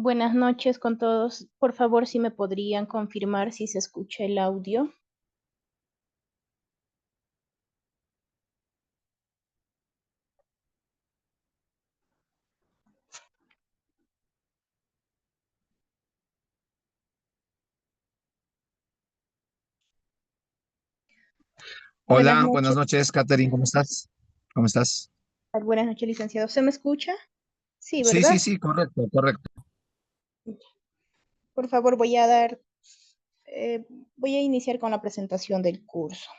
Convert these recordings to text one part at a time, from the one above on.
Buenas noches con todos. Por favor, si me podrían confirmar si se escucha el audio. Buenas Hola, buenas noches. noches, Catherine, ¿cómo estás? ¿Cómo estás? Buenas noches, licenciado. ¿Se me escucha? Sí, Sí, sí, ¿verdad? sí, correcto, correcto. Por favor, eh, voy a iniciar con la presentación del curso.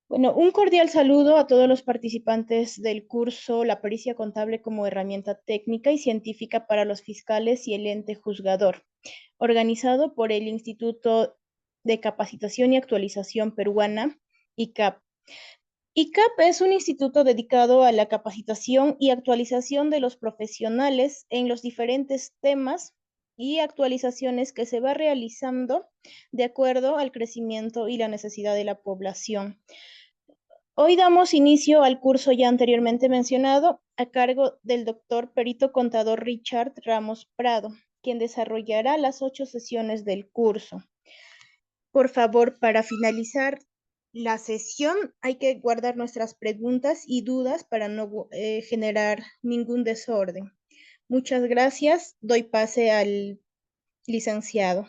Bueno, un cordial saludo a todos los participantes del curso La pericia contable como herramienta técnica y científica para los fiscales y el ente juzgador, organizado por el Instituto de Capacitación y Actualización Peruana, ICAP. ICAP es un instituto dedicado a la capacitación y actualización de los profesionales en los diferentes temas y actualizaciones que se va realizando de acuerdo al crecimiento y la necesidad de la población. Hoy damos inicio al curso ya anteriormente mencionado a cargo del doctor perito contador Richard Ramos Prado, quien desarrollará las 8 sesiones del curso. Por favor, para finalizar la sesión, hay que guardar nuestras preguntas y dudas para no generar ningún desorden. Muchas gracias. Doy pase al licenciado.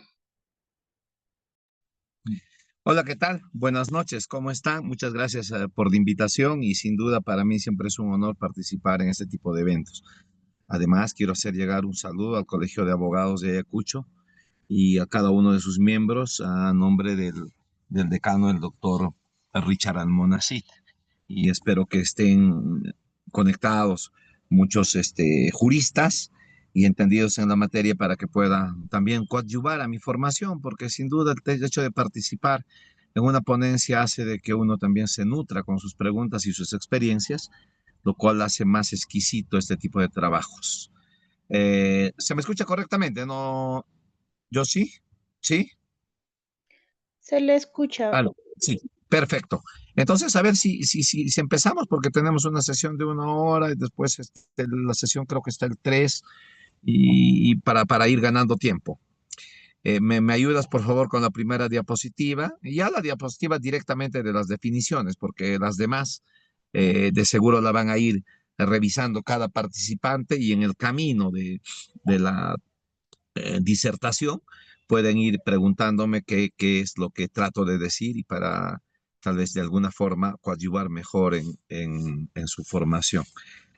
Hola, ¿qué tal? Buenas noches, ¿cómo están? Muchas gracias por la invitación y sin duda para mí siempre es un honor participar en este tipo de eventos. Además, quiero hacer llegar un saludo al Colegio de Abogados de Ayacucho y a cada uno de sus miembros a nombre del decano, el doctor Richard Almonacid. Y espero que estén conectados muchos juristas y entendidos en la materia para que pueda también coadyuvar a mi formación, porque sin duda el hecho de participar en una ponencia hace de que uno también se nutra con sus preguntas y sus experiencias, lo cual hace más exquisito este tipo de trabajos. ¿Se me escucha correctamente? ¿No? ¿Yo sí? ¿Sí? Se le escucha. Aló, sí, perfecto. Entonces, a ver si empezamos, porque tenemos una sesión de 1 hora y después la sesión creo que está el 3 y para ir ganando tiempo. Me ayudas, por favor, con la primera diapositiva y ya la diapositiva directamente de las definiciones, porque las demás de seguro la van a ir revisando cada participante y en el camino de la disertación, pueden ir preguntándome qué es lo que trato de decir y para tal vez de alguna forma coadyuvar mejor en su formación.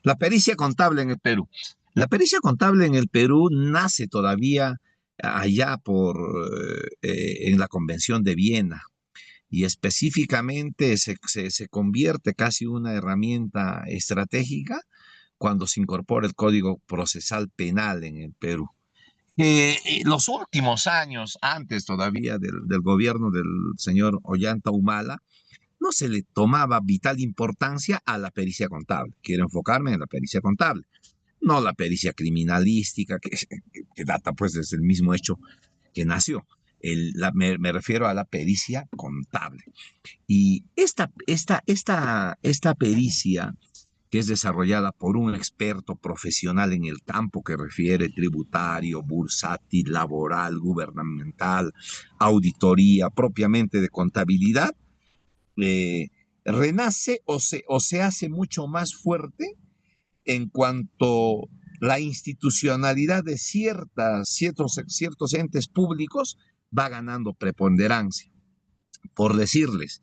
La pericia contable en el Perú. La pericia contable en el Perú nace todavía allá en la Convención de Viena y específicamente se convierte casi una herramienta estratégica cuando se incorpora el Código Procesal Penal en el Perú. Los últimos años, antes todavía del gobierno del señor Ollanta Humala, no se le tomaba vital importancia a la pericia contable. Quiero enfocarme en la pericia contable, no la pericia criminalística, que data pues desde el mismo hecho que nació. Me refiero a la pericia contable. Y esta pericia que es desarrollada por un experto profesional en el campo que refiere tributario, bursátil, laboral, gubernamental, auditoría, propiamente de contabilidad, eh, renace o se hace mucho más fuerte en cuanto la institucionalidad de ciertos entes públicos va ganando preponderancia. Por decirles,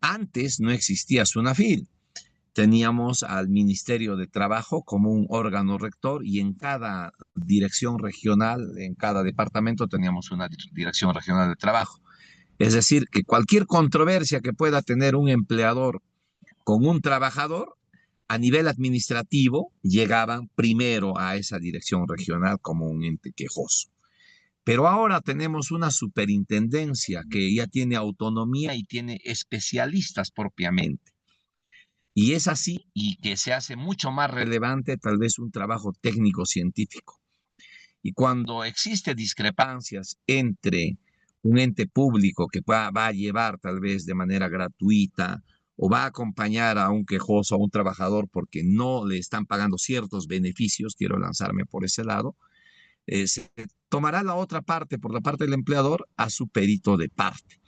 antes no existía SUNAFIL, teníamos al Ministerio de Trabajo como un órgano rector y en cada dirección regional, en cada departamento teníamos una dirección regional de trabajo. Es decir, que cualquier controversia que pueda tener un empleador con un trabajador, a nivel administrativo, llegaban primero a esa dirección regional como un ente quejoso. Pero ahora tenemos una superintendencia que ya tiene autonomía y tiene especialistas propiamente. Y es así y que se hace mucho más relevante tal vez un trabajo técnico científico. Y cuando existe discrepancias entre un ente público que va a llevar tal vez de manera gratuita o va a acompañar a un quejoso, a un trabajador, porque no le están pagando ciertos beneficios, quiero lanzarme por ese lado, se tomará la otra parte, por la parte del empleador, a su perito de parte.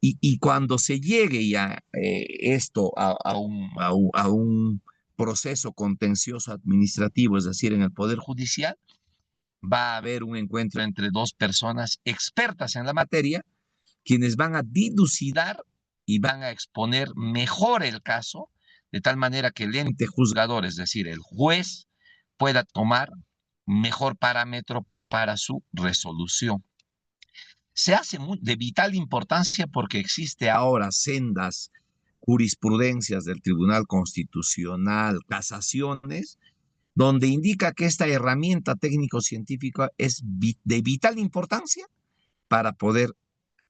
Y cuando se llegue ya esto a un proceso contencioso administrativo, es decir, en el Poder Judicial, va a haber un encuentro entre dos personas expertas en la materia, quienes van a dilucidar y van a exponer mejor el caso, de tal manera que el ente juzgador, es decir, el juez, pueda tomar mejor parámetro para su resolución. Se hace de vital importancia porque existe ahora sendas jurisprudencias del Tribunal Constitucional, casaciones, donde indica que esta herramienta técnico-científica es de vital importancia para poder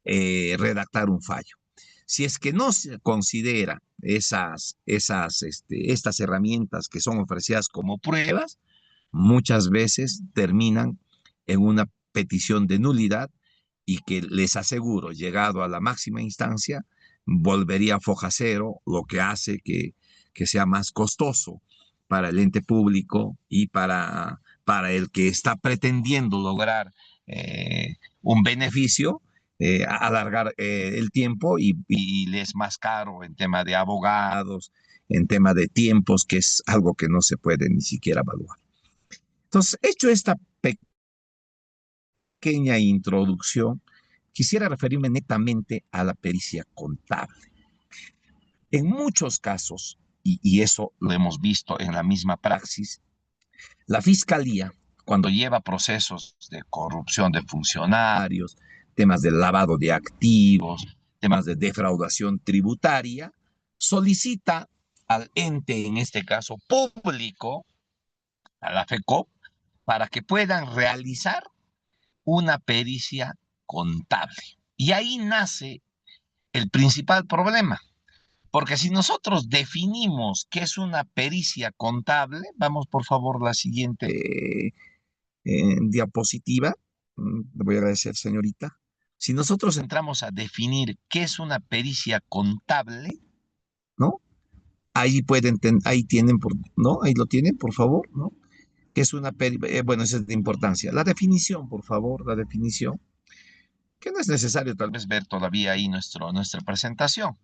redactar un fallo. Si es que no se considera estas herramientas que son ofrecidas como pruebas, muchas veces terminan en una petición de nulidad y que les aseguro, llegado a la máxima instancia, volvería a foja cero, lo que hace que sea más costoso para el ente público y para el que está pretendiendo lograr un beneficio, alargar el tiempo y le es más caro en tema de abogados, en tema de tiempos, que es algo que no se puede ni siquiera evaluar. Entonces, hecho esta pequeña introducción, quisiera referirme netamente a la pericia contable. En muchos casos, y eso lo hemos visto en la misma praxis, la fiscalía, cuando lleva procesos de corrupción de funcionarios, temas de lavado de activos, temas de defraudación tributaria, solicita al ente, en este caso público, a la FECOP, para que puedan realizar una pericia contable. Y ahí nace el principal problema, porque si nosotros definimos qué es una pericia contable, vamos por favor la siguiente diapositiva, le voy a agradecer señorita. Si nosotros entramos a definir qué es una pericia contable, ¿no? Ahí pueden, ahí tienen, ¿no? Ahí lo tienen, por favor, ¿no? ¿Qué es una pericia? Bueno, esa es de importancia. La definición, por favor, la definición, que no es necesario tal vez ver todavía ahí nuestra presentación.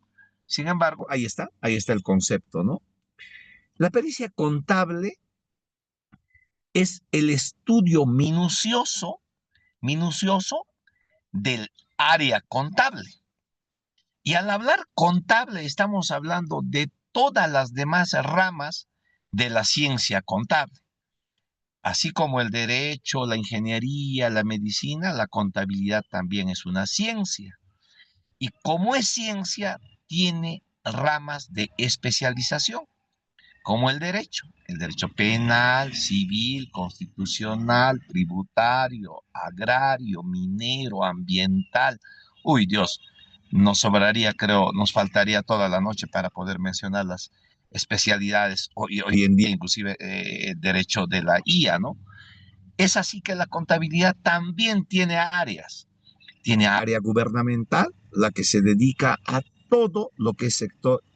Sin embargo, ahí está el concepto, ¿no? La pericia contable es el estudio minucioso del área contable. Y al hablar contable, estamos hablando de todas las demás ramas de la ciencia contable. Así como el derecho, la ingeniería, la medicina, la contabilidad también es una ciencia. Y como es ciencia, tiene ramas de especialización, como el derecho penal, civil, constitucional, tributario, agrario, minero, ambiental. Uy, Dios, nos sobraría, creo, nos faltaría toda la noche para poder mencionar las especialidades, hoy en día inclusive derecho de la IA, ¿no? Es así que la contabilidad también tiene áreas. Tiene área gubernamental, la que se dedica a todo lo que es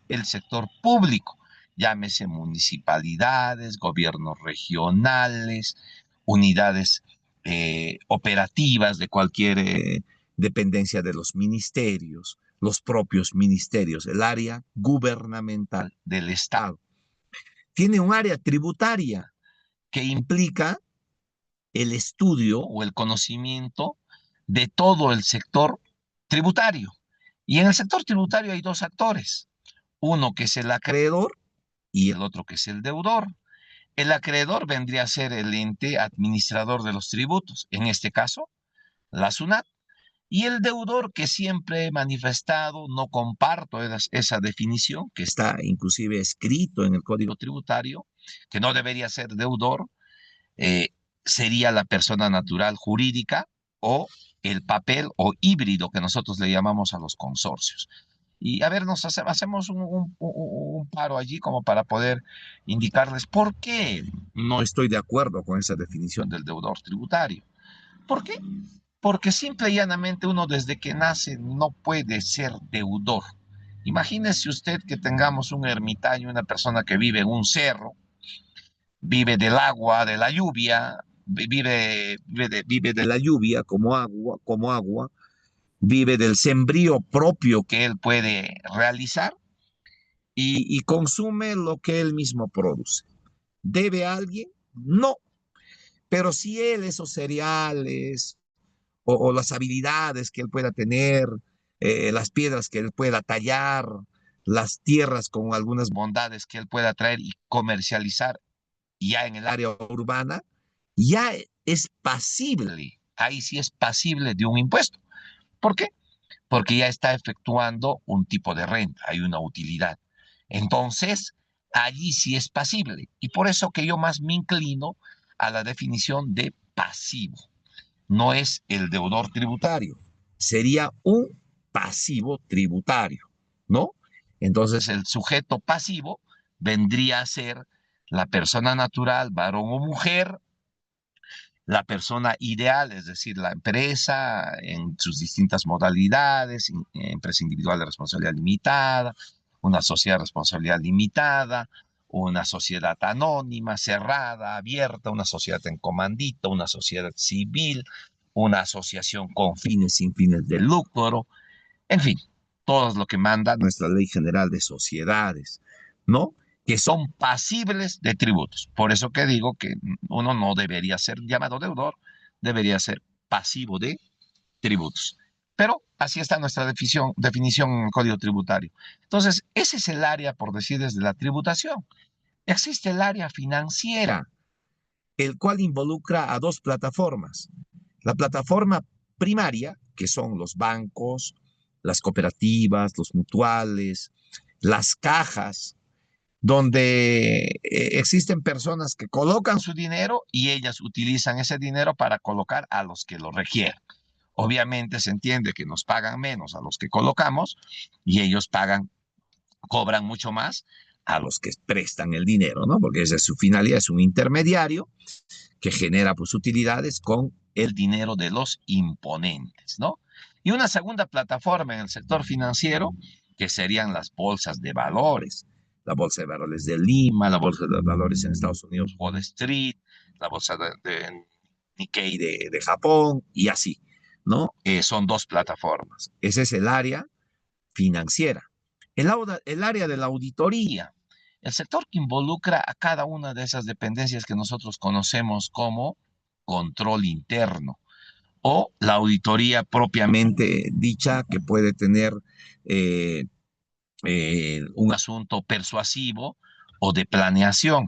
el sector público, llámese municipalidades, gobiernos regionales, unidades operativas de cualquier dependencia de los ministerios, los propios ministerios, el área gubernamental del Estado. Tiene un área tributaria que implica el estudio o el conocimiento de todo el sector tributario. Y en el sector tributario hay dos actores, uno que es el acreedor y el otro que es el deudor. El acreedor vendría a ser el ente administrador de los tributos, en este caso, la SUNAT, y el deudor, que siempre he manifestado, no comparto esa definición, que está inclusive escrito en el Código Tributario, que no debería ser deudor, eh, sería la persona natural jurídica o el papel o híbrido que nosotros le llamamos a los consorcios. Y a ver, hacemos un paro allí como para poder indicarles por qué no estoy de acuerdo con esa definición del deudor tributario. ¿Por qué? Porque simple y llanamente uno desde que nace no puede ser deudor. Imagínese usted que tengamos un ermitaño, una persona que vive en un cerro, vive del agua, de la lluvia, vive de la lluvia como agua, vive del sembrío propio que él puede realizar y consume lo que él mismo produce. ¿Debe a alguien? No, pero si él esos cereales o las habilidades que él pueda tener, las piedras que él pueda tallar, las tierras con algunas bondades que él pueda traer y comercializar ya en el área urbana, ya es pasible, ahí sí es pasible de un impuesto. ¿Por qué? Porque ya está efectuando un tipo de renta, hay una utilidad. Entonces, allí sí es pasible. Y por eso que yo más me inclino a la definición de pasivo. No es el deudor tributario, sería un pasivo tributario, ¿no? Entonces, el sujeto pasivo vendría a ser la persona natural, varón o mujer, la persona ideal, es decir, la empresa en sus distintas modalidades, empresa individual de responsabilidad limitada, una sociedad de responsabilidad limitada, una sociedad anónima, cerrada, abierta, una sociedad en comandito, una sociedad civil, una asociación con fines sin fines de lucro, en fin, todo es lo que manda nuestra Ley General de Sociedades, ¿no? Que son pasibles de tributos. Por eso que digo que uno no debería ser llamado deudor, debería ser pasivo de tributos. Pero así está nuestra definición en el Código Tributario. Entonces, ese es el área, por decir, desde la tributación. Existe el área financiera, el cual involucra a dos plataformas. La plataforma primaria, que son los bancos, las cooperativas, los mutuales, las cajas, donde existen personas que colocan su dinero y ellas utilizan ese dinero para colocar a los que lo requieren. Obviamente se entiende que nos pagan menos a los que colocamos y ellos cobran mucho más a los que prestan el dinero, ¿no? Porque esa es su finalidad, es un intermediario que genera pues utilidades con el dinero de los imponentes, ¿no? Y una segunda plataforma en el sector financiero, que serían las bolsas de valores, la bolsa de valores de Lima, la bolsa de valores en Estados Unidos, Wall Street, la bolsa de Nikkei de Japón y así, ¿no? Son dos plataformas. Ese es el área financiera. El área de la auditoría, el sector que involucra a cada una de esas dependencias que nosotros conocemos como control interno o la auditoría propiamente dicha que puede tener eh, un asunto persuasivo o de planeación.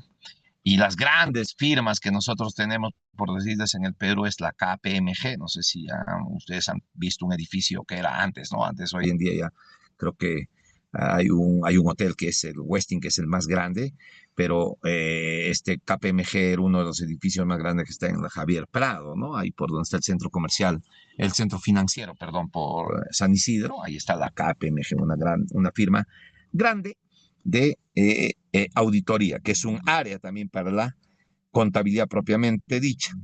Y las grandes firmas que nosotros tenemos, por decirles en el Perú, es la KPMG. No sé si ustedes han visto un edificio que era antes, ¿no? Antes, hoy en día ya creo que hay un hotel que es el Westin, que es el más grande, pero este KPMG era uno de los edificios más grandes que está en la Javier Prado, ¿no? Ahí por donde está el centro comercial, el centro financiero, perdón, por San Isidro. Ahí está la KPMG, una firma grande de auditoría, que es un área también para la contabilidad propiamente dicha.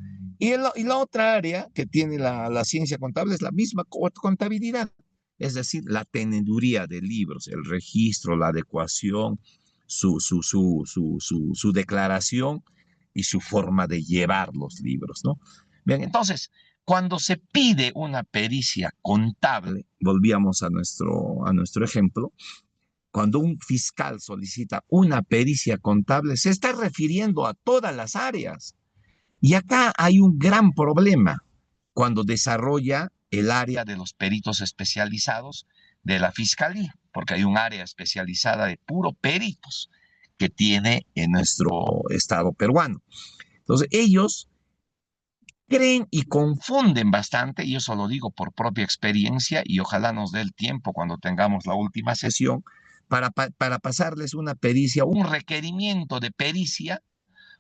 Y la otra área que tiene la ciencia contable es la misma contabilidad, es decir, la teneduría de libros, el registro, la adecuación, su declaración y su forma de llevar los libros, ¿no? Bien, entonces, cuando se pide una pericia contable, volvíamos a nuestro ejemplo, cuando un fiscal solicita una pericia contable, se está refiriendo a todas las áreas. Y acá hay un gran problema cuando desarrolla el área de los peritos especializados de la fiscalía, porque hay un área especializada de puro peritos que tiene en nuestro estado peruano. Entonces, ellos creen y confunden bastante, y eso lo digo por propia experiencia, y ojalá nos dé el tiempo cuando tengamos la última sesión para pasarles una pericia, un requerimiento de pericia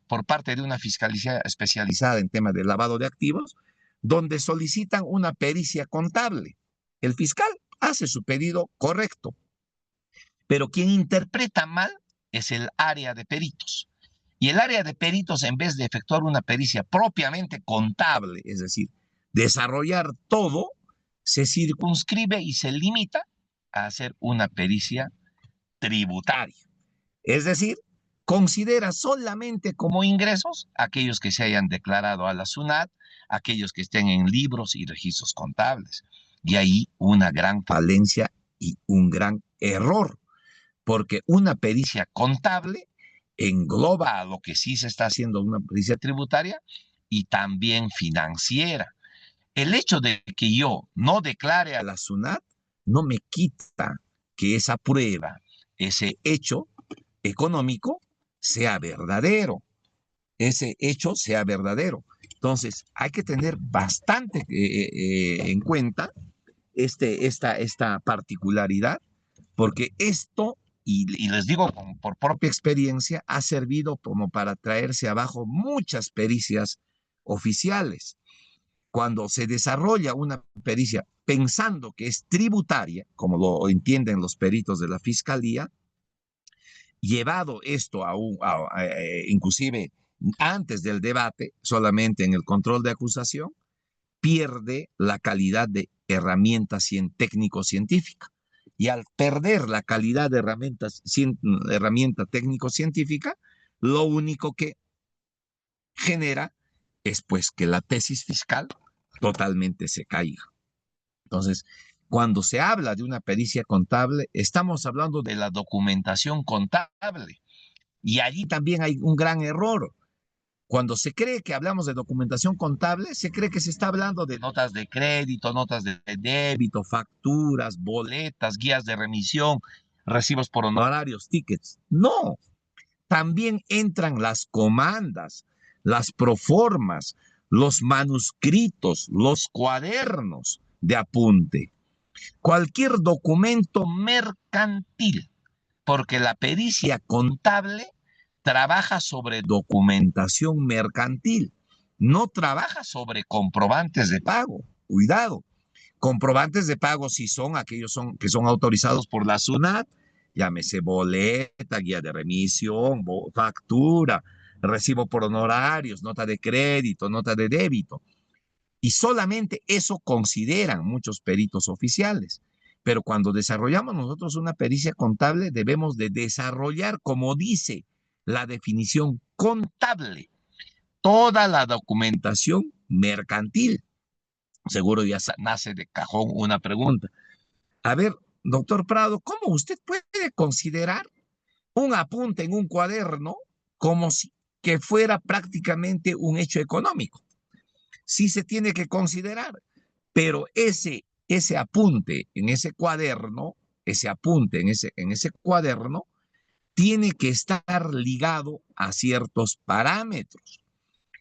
por parte de una fiscalía especializada en temas de lavado de activos, donde solicitan una pericia contable. El fiscal hace su pedido correcto, pero quien interpreta mal es el área de peritos. Y el área de peritos, en vez de efectuar una pericia propiamente contable, es decir, desarrollar todo, se circunscribe y se limita a hacer una pericia tributaria. Es decir, considera solamente como ingresos aquellos que se hayan declarado a la SUNAT, aquellos que estén en libros y registros contables. Y ahí una gran falencia y un gran error, porque una pericia contable engloba a lo que sí se está haciendo una pericia tributaria y también financiera. El hecho de que yo no declare a la SUNAT no me quita que esa prueba, ese hecho económico sea verdadero, ese hecho sea verdadero. Entonces, hay que tener bastante en cuenta esta particularidad, porque esto, y les digo por propia experiencia, ha servido como para traerse abajo muchas pericias oficiales. Cuando se desarrolla una pericia pensando que es tributaria, como lo entienden los peritos de la fiscalía, llevado esto inclusive antes del debate, solamente en el control de acusación, pierde la calidad de herramienta técnico-científica. Y al perder la calidad de herramienta técnico-científica, lo único que genera es pues que la tesis fiscal totalmente se caiga. Entonces, cuando se habla de una pericia contable, estamos hablando de la documentación contable. Y allí también hay un gran error. Cuando se cree que hablamos de documentación contable, se cree que se está hablando de notas de crédito, notas de débito, facturas, boletas, guías de remisión, recibos por honorarios, tickets. No, también entran las comandas, las proformas, los manuscritos, los cuadernos de apunte, cualquier documento mercantil, porque la pericia contable trabaja sobre documentación mercantil, no trabaja sobre comprobantes de pago. Cuidado, comprobantes de pago sí son aquellos que son autorizados por la SUNAT, llámese boleta, guía de remisión, factura, recibo por honorarios, nota de crédito, nota de débito. Y solamente eso consideran muchos peritos oficiales. Pero cuando desarrollamos nosotros una pericia contable, debemos de desarrollar, como dice la definición contable, toda la documentación mercantil. Seguro ya nace de cajón una pregunta. A ver, doctor Prado, ¿cómo usted puede considerar un apunte en un cuaderno como si que fuera prácticamente un hecho económico? Sí se tiene que considerar, pero ese apunte en ese cuaderno, ese apunte en ese cuaderno, tiene que estar ligado a ciertos parámetros.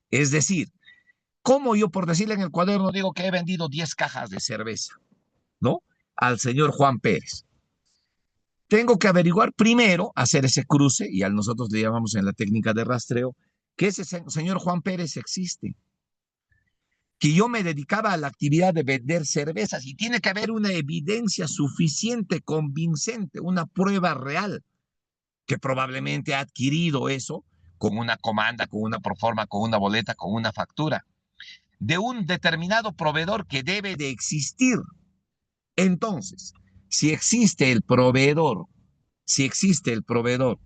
Es decir, como yo por decirle en el cuaderno digo que he vendido 10 cajas de cerveza, ¿no? Al señor Juan Pérez. Tengo que averiguar primero, hacer ese cruce, y a nosotros le llamamos en la técnica de rastreo, que ese señor Juan Pérez existe, que yo me dedicaba a la actividad de vender cervezas y tiene que haber una evidencia suficiente, convincente, una prueba real, que probablemente ha adquirido eso con una comanda, con una proforma, con una boleta, con una factura, de un determinado proveedor que debe de existir. Entonces, si existe el proveedor, si existe el proveedor,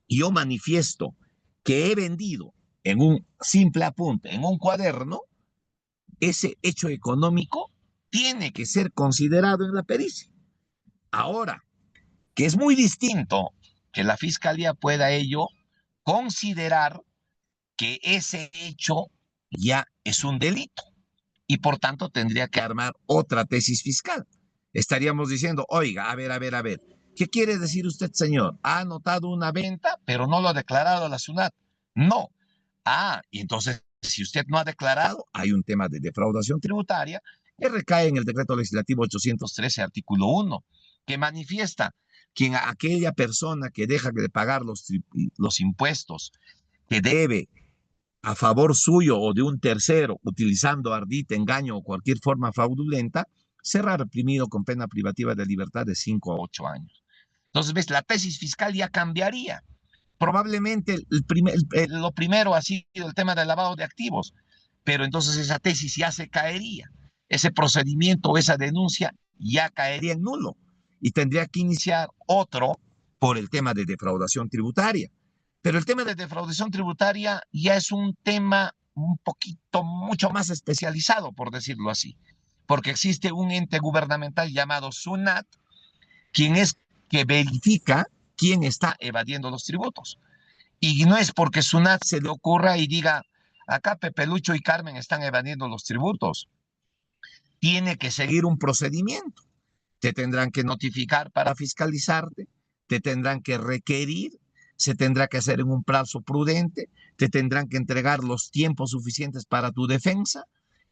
y yo manifiesto que he vendido en un simple apunte, en un cuaderno, ese hecho económico tiene que ser considerado en la pericia. Ahora, que es muy distinto que la fiscalía pueda ello considerar que ese hecho ya es un delito y por tanto tendría que armar otra tesis fiscal. Estaríamos diciendo, oiga, a ver, ¿qué quiere decir usted, señor? Ha anotado una venta, pero no lo ha declarado a la SUNAT. No. Y entonces, si usted no ha declarado, hay un tema de defraudación tributaria que recae en el decreto legislativo 813, artículo 1, que manifiesta que aquella persona que deja de pagar los impuestos que debe a favor suyo o de un tercero, utilizando ardite, engaño o cualquier forma fraudulenta, será reprimido con pena privativa de libertad de 5 a 8 años. Entonces, ves, la tesis fiscal ya cambiaría. Probablemente lo primero ha sido el tema del lavado de activos, pero entonces esa tesis ya se caería. Ese procedimiento o esa denuncia ya caería en nulo. y tendría que iniciar otro por el tema de defraudación tributaria. Pero el tema de defraudación tributaria ya es un tema un poquito, mucho más especializado, por decirlo así, porque existe un ente gubernamental llamado SUNAT, quien es que verifica quién está evadiendo los tributos. Y no es porque SUNAT se le ocurra y diga, acá Pepe Lucho y Carmen están evadiendo los tributos. Tiene que seguir un procedimiento. Te tendrán que notificar para fiscalizarte, te tendrán que requerir, se tendrá que hacer en un plazo prudente, te tendrán que entregar los tiempos suficientes para tu defensa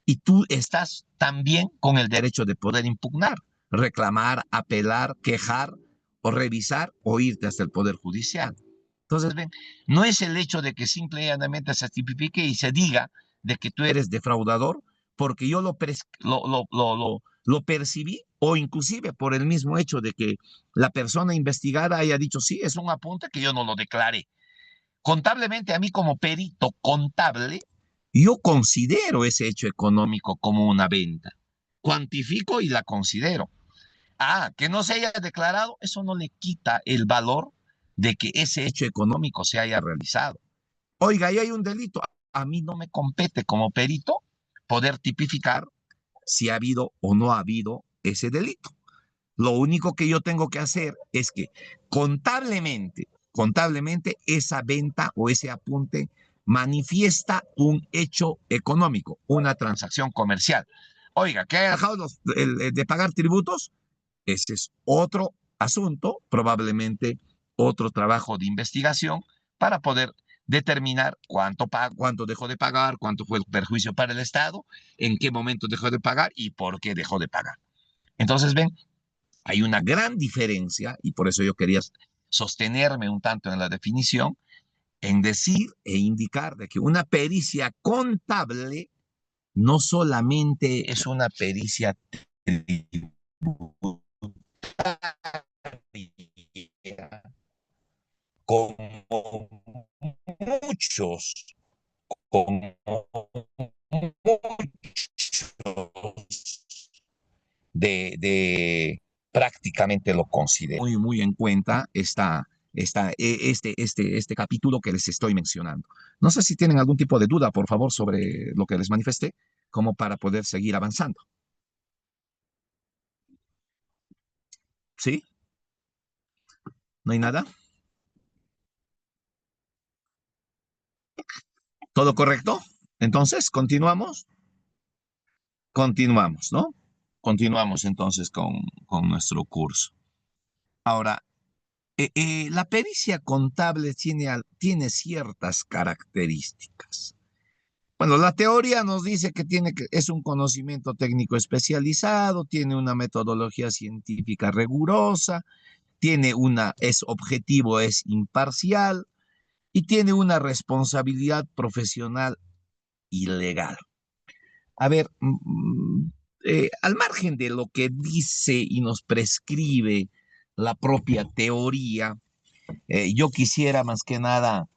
y tú estás también con el derecho de poder impugnar, reclamar, apelar, quejar o revisar o irte hasta el Poder Judicial. Entonces, ven, no es el hecho de que simplemente se tipifique y se diga de que tú eres defraudador, porque yo lo percibí, o inclusive por el mismo hecho de que la persona investigada haya dicho, sí, es un apunte que yo no lo declaré. Contablemente, a mí como perito contable, yo considero ese hecho económico como una venta. Cuantifico y la considero. Ah, que no se haya declarado, eso no le quita el valor de que ese hecho económico se haya realizado. Oiga, ahí hay un delito. A mí no me compete como perito poder tipificar si ha habido o no ha habido ese delito. Lo único que yo tengo que hacer es que contablemente esa venta o ese apunte manifiesta un hecho económico, una transacción comercial. Oiga, ¿que ha dejado de pagar tributos? Ese es otro asunto, probablemente otro trabajo de investigación para poder determinar cuánto dejó de pagar, cuánto fue el perjuicio para el Estado, en qué momento dejó de pagar y por qué dejó de pagar. Entonces, ven, hay una gran diferencia, y por eso yo quería sostenerme un tanto en la definición, en decir e indicar de que una pericia contable no solamente es una pericia como muchos, como muchos de prácticamente lo considero. Muy, muy en cuenta este capítulo que les estoy mencionando. No sé si tienen algún tipo de duda, por favor, sobre lo que les manifesté, como para poder seguir avanzando. ¿Sí? ¿No hay nada? ¿Todo correcto? Entonces, continuamos. Continuamos, ¿no? Continuamos entonces con nuestro curso. Ahora, la pericia contable tiene ciertas características. Bueno, la teoría nos dice que es un conocimiento técnico especializado, tiene una metodología científica rigurosa, es objetivo, es imparcial y tiene una responsabilidad profesional y legal. A ver, al margen de lo que dice y nos prescribe la propia teoría, yo quisiera más que nada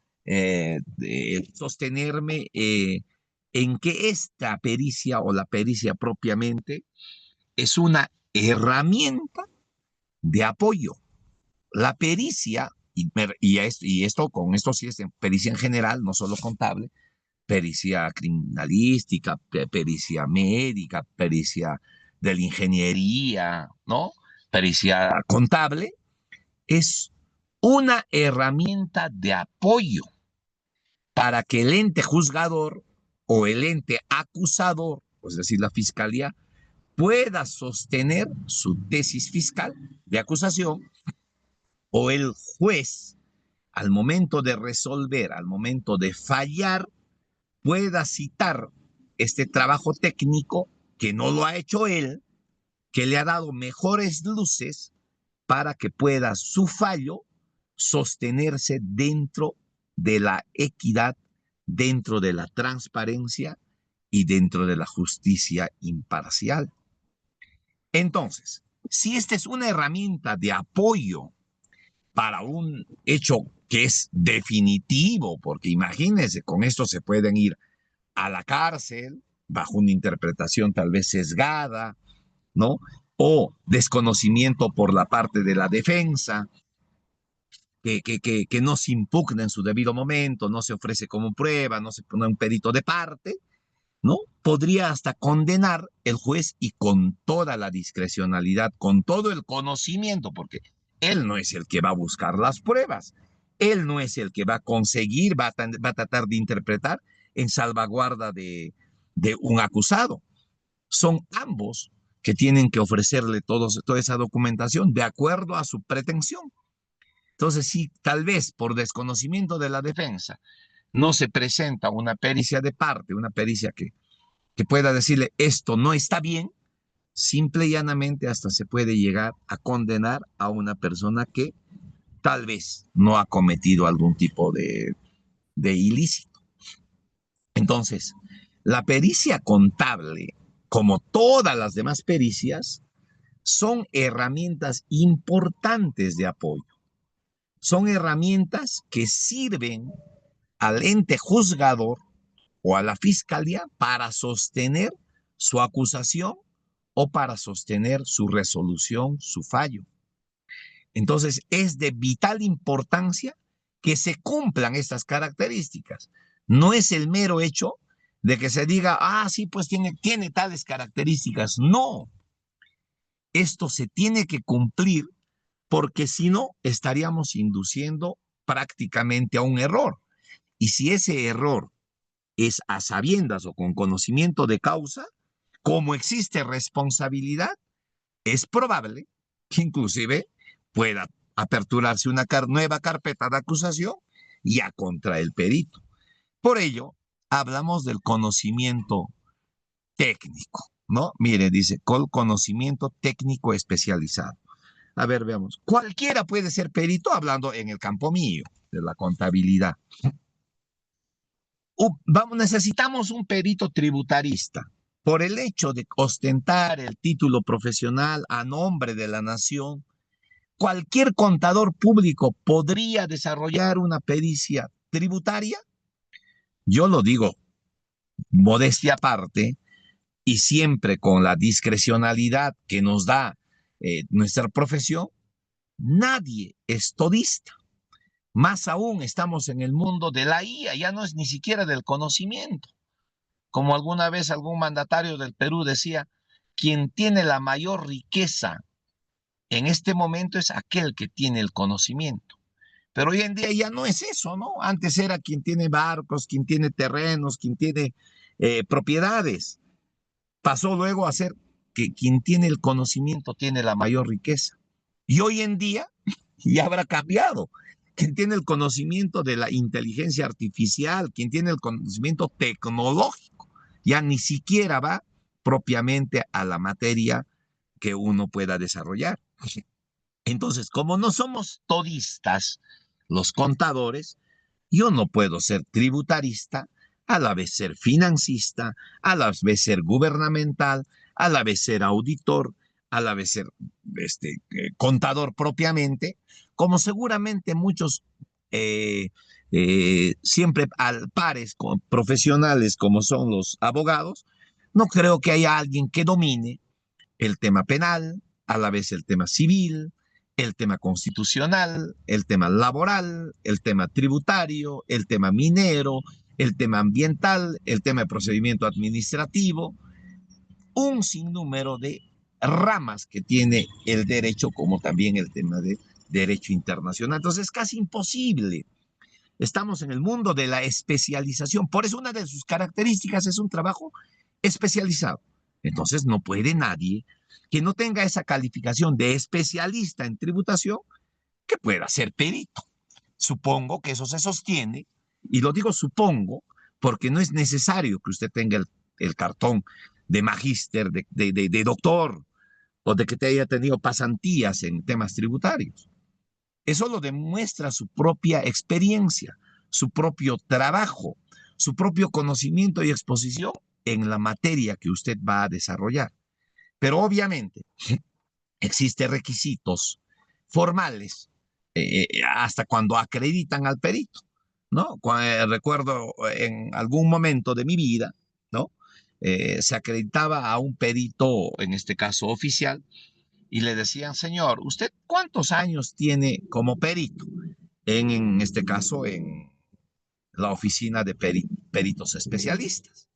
sostenerme en que esta pericia o la pericia propiamente es una herramienta de apoyo. La pericia, con esto sí es pericia en general, no solo contable, pericia criminalística, pericia médica, pericia de la ingeniería, ¿no? Pericia contable, es una herramienta de apoyo para que el ente juzgador o el ente acusador, es decir, la fiscalía, pueda sostener su tesis fiscal de acusación o el juez, al momento de resolver, al momento de fallar, pueda citar este trabajo técnico que no lo ha hecho él, que le ha dado mejores luces para que pueda su fallo sostenerse dentro de la equidad, dentro de la transparencia y dentro de la justicia imparcial. Entonces, si esta es una herramienta de apoyo para un hecho que es definitivo, porque imagínense, con esto se pueden ir a la cárcel bajo una interpretación tal vez sesgada, ¿no? o desconocimiento por la parte de la defensa, que no se impugna en su debido momento, no se ofrece como prueba, no se pone un perito de parte, ¿no? Podría hasta condenar el juez y con toda la discrecionalidad, con todo el conocimiento, porque él no es el que va a buscar las pruebas, él no es el que va a conseguir, va a tratar de interpretar en salvaguarda de un acusado. Son ambos que tienen que ofrecerle toda esa documentación de acuerdo a su pretensión. Entonces, sí, tal vez por desconocimiento de la defensa no se presenta una pericia de parte, una pericia que pueda decirle esto no está bien, simple y llanamente hasta se puede llegar a condenar a una persona que tal vez no ha cometido algún tipo de ilícito. Entonces, la pericia contable, como todas las demás pericias, son herramientas importantes de apoyo. Son herramientas que sirven al ente juzgador o a la fiscalía para sostener su acusación o para sostener su resolución, su fallo. Entonces, es de vital importancia que se cumplan estas características. No es el mero hecho de que se diga, ah, sí, pues tiene tales características. No, esto se tiene que cumplir porque si no, estaríamos induciendo prácticamente a un error. Y si ese error es a sabiendas o con conocimiento de causa, como existe responsabilidad, es probable que inclusive pueda aperturarse una nueva carpeta de acusación ya contra el perito. Por ello, hablamos del conocimiento técnico, ¿no? Mire, dice, con conocimiento técnico especializado. A ver, veamos. Cualquiera puede ser perito hablando en el campo mío, de la contabilidad. Necesitamos un perito tributarista. Por el hecho de ostentar el título profesional a nombre de la nación, cualquier contador público podría desarrollar una pericia tributaria. Yo lo digo, modestia aparte, y siempre con la discrecionalidad que nos da nuestra profesión, nadie es todista. Más aún estamos en el mundo de la IA, ya no es ni siquiera del conocimiento. Como alguna vez algún mandatario del Perú decía, quien tiene la mayor riqueza en este momento es aquel que tiene el conocimiento. Pero hoy en día ya no es eso, ¿no? Antes era quien tiene barcos, quien tiene terrenos, quien tiene propiedades. Pasó luego a ser que quien tiene el conocimiento tiene la mayor riqueza. Y hoy en día ya habrá cambiado. Quien tiene el conocimiento de la inteligencia artificial, quien tiene el conocimiento tecnológico, ya ni siquiera va propiamente a la materia que uno pueda desarrollar. Entonces, como no somos todistas los contadores, yo no puedo ser tributarista, a la vez ser financista, a la vez ser gubernamental, a la vez ser auditor, a la vez ser contador propiamente, como seguramente muchos siempre al pares con profesionales como son los abogados, no creo que haya alguien que domine el tema penal, a la vez el tema civil, el tema constitucional, el tema laboral, el tema tributario, el tema minero, el tema ambiental, el tema de procedimiento administrativo, un sinnúmero de ramas que tiene el derecho, como también el tema de derecho internacional. Entonces es casi imposible. Estamos en el mundo de la especialización. Por eso una de sus características es un trabajo especializado. Entonces no puede nadie que no tenga esa calificación de especialista en tributación que pueda ser perito. Supongo que eso se sostiene, y lo digo supongo, porque no es necesario que usted tenga el cartón de magíster, de doctor, o de que te haya tenido pasantías en temas tributarios. Eso lo demuestra su propia experiencia, su propio trabajo, su propio conocimiento y exposición en la materia que usted va a desarrollar. Pero obviamente existen requisitos formales hasta cuando acreditan al perito, ¿no? Recuerdo en algún momento de mi vida, ¿no? Se acreditaba a un perito, en este caso oficial, y le decían, señor, ¿usted cuántos años tiene como perito? En este caso, en la oficina de peritos especialistas.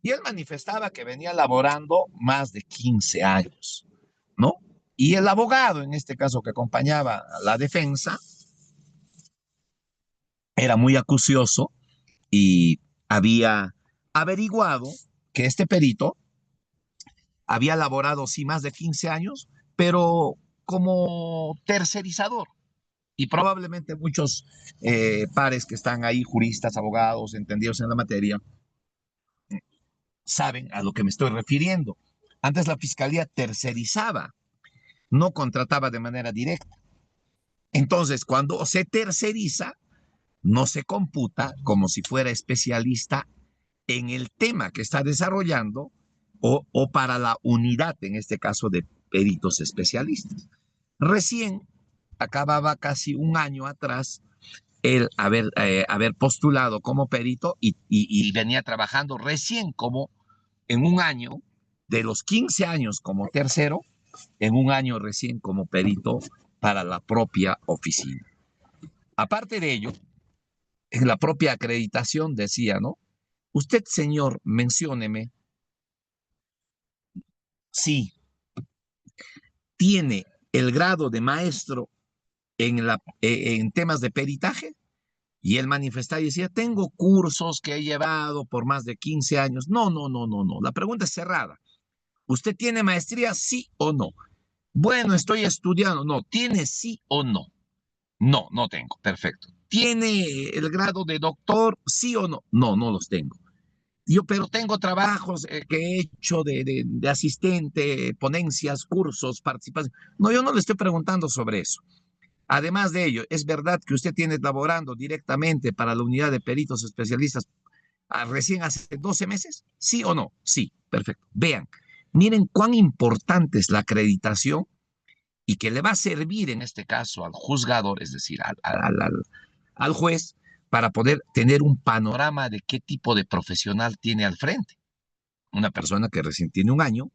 Y él manifestaba que venía laborando más de 15 años, ¿no? Y el abogado, en este caso que acompañaba a la defensa, era muy acucioso y había averiguado que este perito había laborado, sí, más de 15 años, pero como tercerizador. Y probablemente muchos pares que están ahí, juristas, abogados, entendidos en la materia, saben a lo que me estoy refiriendo. Antes la fiscalía tercerizaba, no contrataba de manera directa. Entonces, cuando se terceriza, no se computa como si fuera especialista en el tema que está desarrollando o para la unidad, en este caso, de peritos especialistas. Recién acababa casi un año atrás el haber postulado como perito y venía trabajando recién como en un año, de los 15 años como tercero, en un año recién como perito para la propia oficina. Aparte de ello, en la propia acreditación decía, ¿no? Usted, señor, mencióneme si tiene el grado de maestro en temas de peritaje. Y él manifestaba y decía, tengo cursos que he llevado por más de 15 años. No, no, no, no, no. La pregunta es cerrada. ¿Usted tiene maestría, sí o no? Bueno, estoy estudiando. No, ¿tiene sí o no? No, no tengo. Perfecto. ¿Tiene el grado de doctor, sí o no? No, no los tengo. Yo, pero tengo trabajos que he hecho de asistente, ponencias, cursos, participación. No, yo no le estoy preguntando sobre eso. Además de ello, ¿es verdad que usted tiene laborando directamente para la unidad de peritos especialistas recién hace 12 meses? ¿Sí o no? Sí, perfecto. Vean, miren cuán importante es la acreditación y que le va a servir en este caso al juzgador, es decir, al juez, para poder tener un panorama de qué tipo de profesional tiene al frente. Una persona que recién tiene un año,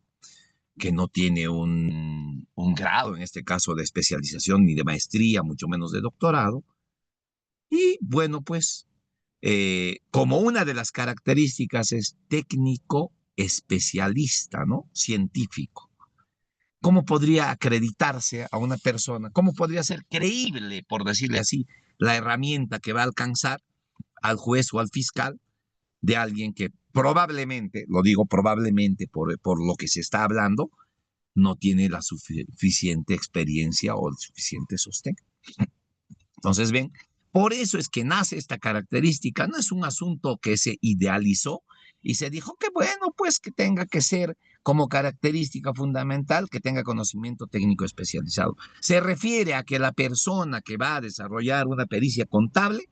que no tiene un grado, en este caso, de especialización ni de maestría, mucho menos de doctorado. Y bueno, pues, como una de las características es técnico especialista, ¿no? Científico. ¿Cómo podría acreditarse a una persona? ¿Cómo podría ser creíble, por decirle así, la herramienta que va a alcanzar al juez o al fiscal de alguien que probablemente, lo digo probablemente por lo que se está hablando, no tiene la suficiente experiencia o el suficiente sostén? Entonces, ven, por eso es que nace esta característica. No es un asunto que se idealizó y se dijo que bueno, pues que tenga que ser como característica fundamental que tenga conocimiento técnico especializado. Se refiere a que la persona que va a desarrollar una pericia contable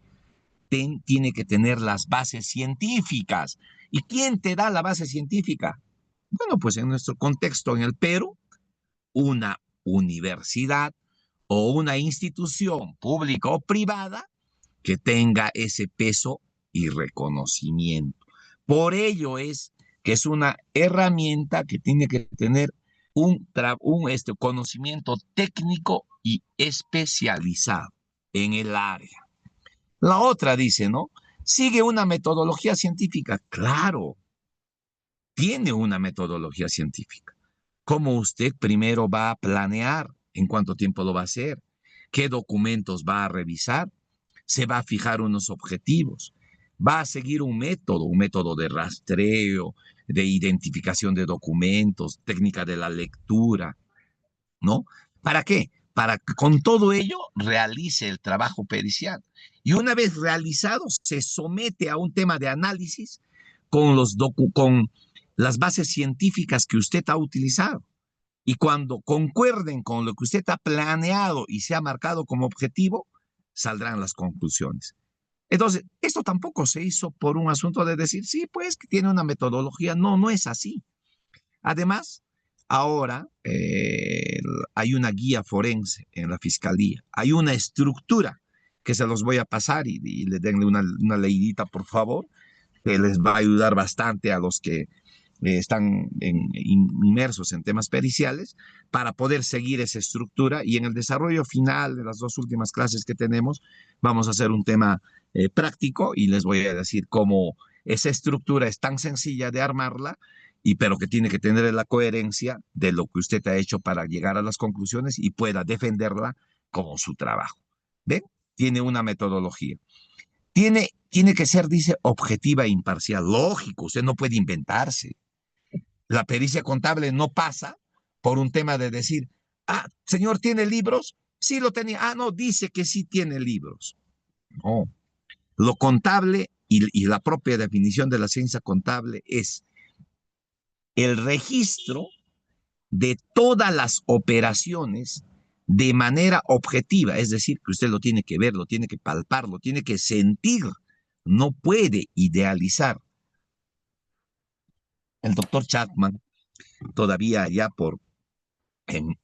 tiene que tener las bases científicas. ¿Y quién te da la base científica? Bueno, pues en nuestro contexto en el Perú, una universidad o una institución pública o privada que tenga ese peso y reconocimiento. Por ello es que es una herramienta que tiene que tener un conocimiento técnico y especializado en el área. La otra dice, ¿no? Sigue una metodología científica. Claro, tiene una metodología científica. ¿Cómo usted primero va a planear en cuánto tiempo lo va a hacer? ¿Qué documentos va a revisar? Se va a fijar unos objetivos, va a seguir un método de rastreo, de identificación de documentos, técnica de la lectura, ¿no? ¿Para qué? Para que con todo ello realice el trabajo pericial. Y una vez realizado, se somete a un tema de análisis con las bases científicas que usted ha utilizado. Y cuando concuerden con lo que usted ha planeado y se ha marcado como objetivo, saldrán las conclusiones. Entonces, esto tampoco se hizo por un asunto de decir, sí, pues que tiene una metodología. No, no es así. Además, ahora hay una guía forense en la fiscalía, hay una estructura que se los voy a pasar y le denle una leidita, por favor, que les va a ayudar bastante a los que inmersos en temas periciales para poder seguir esa estructura, y en el desarrollo final de las dos últimas clases que tenemos vamos a hacer un tema práctico y les voy a decir cómo esa estructura es tan sencilla de armarla, pero que tiene que tener la coherencia de lo que usted ha hecho para llegar a las conclusiones y pueda defenderla como su trabajo. ¿Ven? Tiene una metodología. Tiene que ser, dice, objetiva e imparcial. Lógico, usted no puede inventarse. La pericia contable no pasa por un tema de decir, ah, señor, ¿tiene libros? Sí lo tenía. Ah, no, dice que sí tiene libros. No. Lo contable y la propia definición de la ciencia contable es el registro de todas las operaciones de manera objetiva, es decir, que usted lo tiene que ver, lo tiene que palpar, lo tiene que sentir, no puede idealizar. El doctor Chapman, todavía ya en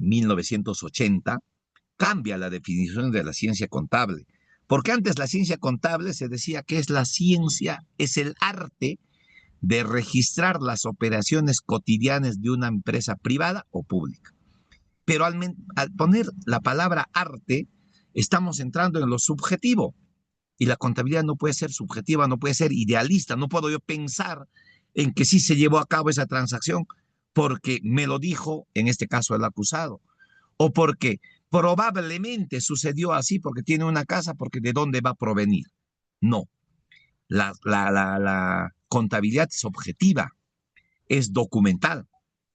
1980, cambia la definición de la ciencia contable, porque antes la ciencia contable se decía que es la ciencia, es el arte de registrar las operaciones cotidianas de una empresa privada o pública. Pero al poner la palabra arte, estamos entrando en lo subjetivo. Y la contabilidad no puede ser subjetiva, no puede ser idealista. No puedo yo pensar en que sí se llevó a cabo esa transacción porque me lo dijo, en este caso, el acusado. O porque probablemente sucedió así porque tiene una casa, porque de dónde va a provenir. No. La contabilidad es objetiva, es documental.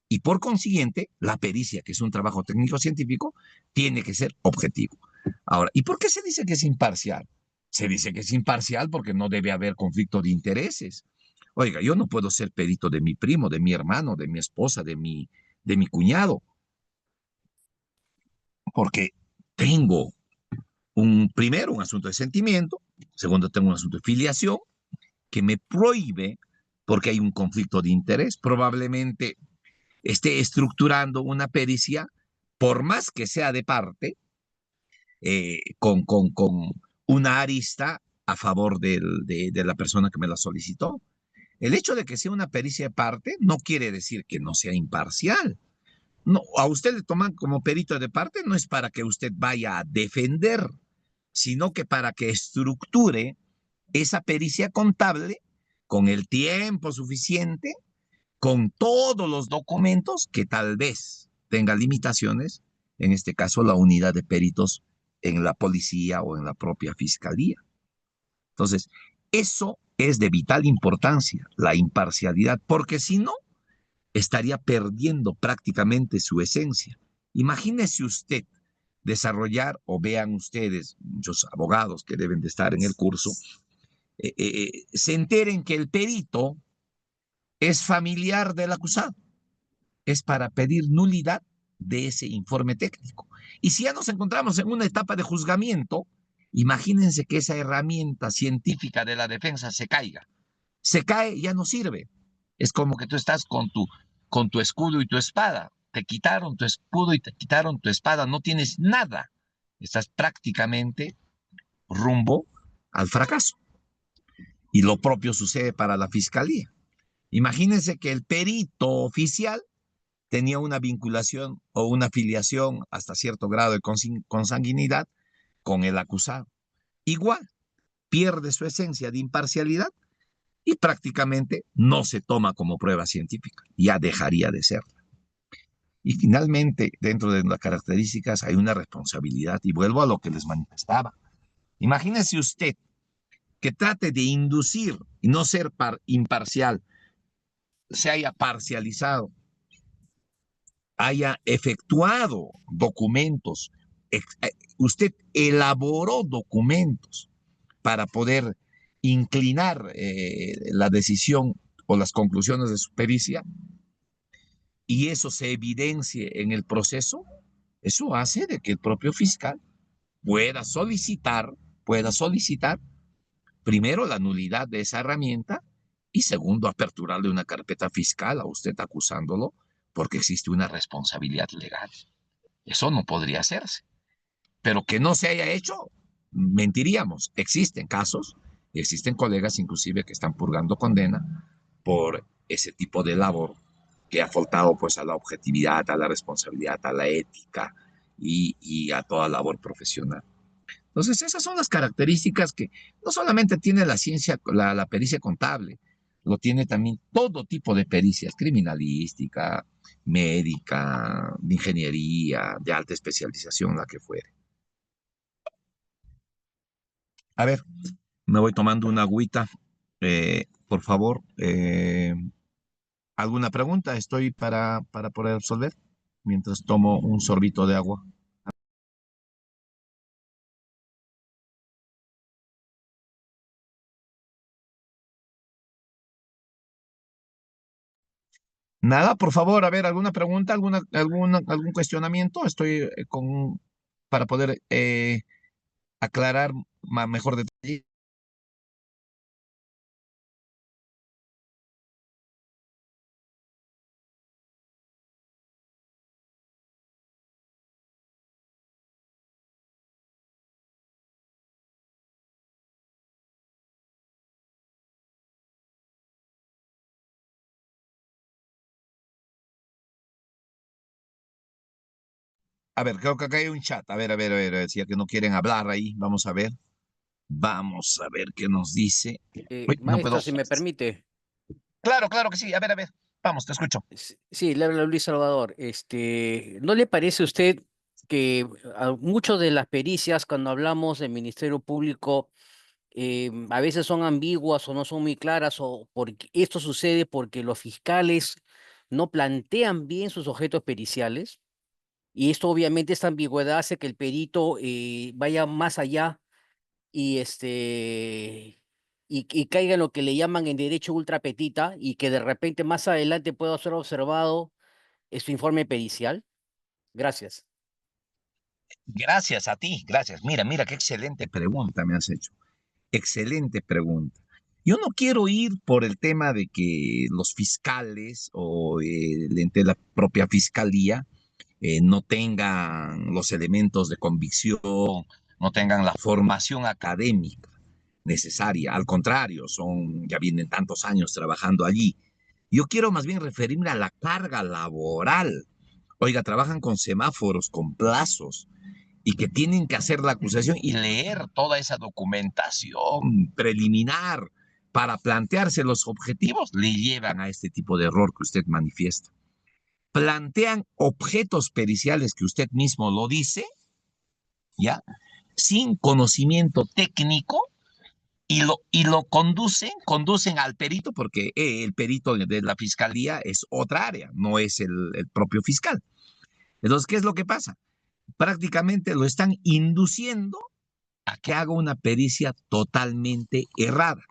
Y por consiguiente, la pericia, que es un trabajo técnico-científico, tiene que ser objetivo. Ahora, ¿y por qué se dice que es imparcial? Se dice que es imparcial porque no debe haber conflicto de intereses. Oiga, yo no puedo ser perito de mi primo, de mi hermano, de mi esposa, de mi cuñado, porque tengo primero, un asunto de sentimiento, segundo, tengo un asunto de filiación que me prohíbe, porque hay un conflicto de interés, probablemente esté estructurando una pericia, por más que sea de parte, con una arista a favor de la persona que me la solicitó. El hecho de que sea una pericia de parte no quiere decir que no sea imparcial. No, a usted le toman como perito de parte no es para que usted vaya a defender, sino que para que estructure esa pericia contable con el tiempo suficiente, con todos los documentos que tal vez tenga limitaciones, en este caso la unidad de peritos en la policía o en la propia fiscalía. Entonces, eso es de vital importancia, la imparcialidad, porque si no, estaría perdiendo prácticamente su esencia. Imagínese usted desarrollar, o vean ustedes, muchos abogados que deben de estar en el curso, se enteren que el perito es familiar del acusado, es para pedir nulidad de ese informe técnico. Y si ya nos encontramos en una etapa de juzgamiento, imagínense que esa herramienta científica de la defensa se caiga. Se cae, ya no sirve. Es como que tú estás con tu escudo y tu espada. Te quitaron tu escudo y te quitaron tu espada. No tienes nada. Estás prácticamente rumbo al fracaso. Y lo propio sucede para la fiscalía. Imagínense que el perito oficial tenía una vinculación o una afiliación hasta cierto grado de consanguinidad con el acusado. Igual, pierde su esencia de imparcialidad y prácticamente no se toma como prueba científica, ya dejaría de ser. Y finalmente, dentro de las características hay una responsabilidad, y vuelvo a lo que les manifestaba. Imagínese usted que trate de inducir y no ser imparcial, se haya parcializado, haya efectuado documentos, usted elaboró documentos para poder inclinar la decisión o las conclusiones de su pericia, y eso se evidencie en el proceso, eso hace de que el propio fiscal pueda solicitar primero la nulidad de esa herramienta y segundo aperturarle una carpeta fiscal a usted acusándolo porque existe una responsabilidad legal. Eso no podría hacerse. Pero que no se haya hecho, mentiríamos. Existen casos, existen colegas inclusive que están purgando condena por ese tipo de labor que ha faltado pues a la objetividad, a la responsabilidad, a la ética y a toda labor profesional. Entonces, esas son las características que no solamente tiene la ciencia, la pericia contable, lo tiene también todo tipo de pericias, criminalística, médica, de ingeniería, de alta especialización, la que fuere. A ver, me voy tomando una agüita. Por favor, ¿alguna pregunta? Estoy para poder resolver mientras tomo un sorbito de agua. Nada, por favor, a ver, ¿alguna pregunta, algún cuestionamiento? Estoy para poder aclarar mejor detalle. A ver, creo que acá hay un chat. A ver, decía que no quieren hablar ahí. Vamos a ver qué nos dice. Uy, no Maestro, puedo. si me permite. Claro, claro que sí. A ver. Vamos, te escucho. Sí, le habla Luis Salvador. ¿No le parece a usted que muchas de las pericias, cuando hablamos del Ministerio Público, a veces son ambiguas o no son muy claras, o porque esto sucede porque los fiscales no plantean bien sus objetos periciales? Y esto obviamente, esta ambigüedad hace que el perito vaya más allá y y caiga en lo que le llaman en derecho ultra petita, y que de repente más adelante pueda ser observado su informe pericial. Gracias. Gracias a ti, gracias. Mira, qué excelente pregunta me has hecho. Excelente pregunta. Yo no quiero ir por el tema de que los fiscales o el ente de la propia fiscalía no tengan los elementos de convicción, no tengan la formación académica necesaria. Al contrario, ya vienen tantos años trabajando allí. Yo quiero más bien referirme a la carga laboral. Oiga, trabajan con semáforos, con plazos, y que tienen que hacer la acusación y leer toda esa documentación preliminar para plantearse los objetivos, le llevan a este tipo de error que usted manifiesta. Plantean objetos periciales que usted mismo lo dice, ¿ya? Sin conocimiento técnico y lo conducen al perito, porque el perito de la fiscalía es otra área, no es el propio fiscal. Entonces, ¿qué es lo que pasa? Prácticamente lo están induciendo a que haga una pericia totalmente errada,